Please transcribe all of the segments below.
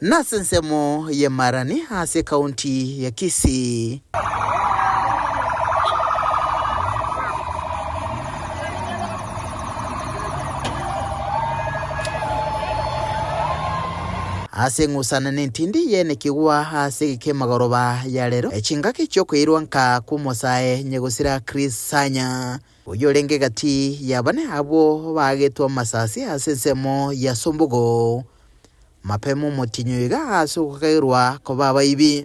Nasa nsemo ya Marani hase kaunti ya Kisii. Hase ngusana nintindi yene kiwa hase ke magoroba ya lero echingaki choko irwanka kumosae nyegusira Chris Sanya uyolenge gati yabane abo bagetwa masasi hase nsemo ya Sombogo mapemo motinyoiga hasukairwa ko baba ibi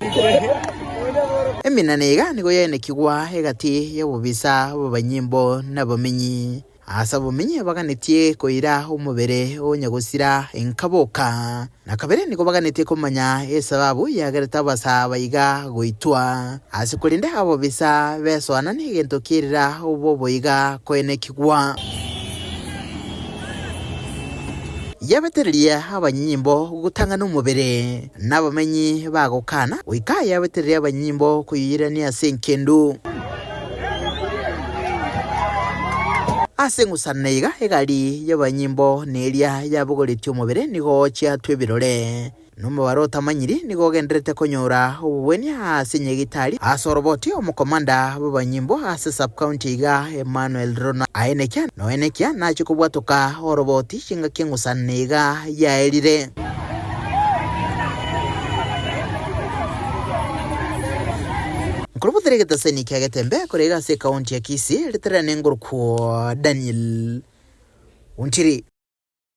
eminanega nigo yene kigwa hegati yobubisa bobanyimbo nabamenyi asa bumenye baganitie koira umubere onyagusira enkaboka nakabere niko baganitie komanya esababu yagareta basa bayiga goitwa asikulinda abo bisa beswana nigento kirira ubo boyiga koene kigwa yabetereria abanyimbo gutanga n'umubere n'abamenyi bagokana wika yabetereria abanyimbo kuyirania senkendu asengusanneiga egali y'abanyimbo neria yabugoriti umubere nigo cyatwebirore numubaro tamanyiri nigo genderete konyora ubweni hasinye gitari asoroboti omukomanda b'abanyimbo hase sub county ga Emmanuel Rona aenekya nacho kubwatoka oroboti shinga kengusanneiga yaelire Kurubutere getaseni kyagetembe korega se county ya Kisii literane ngurukwo Daniel Unchiri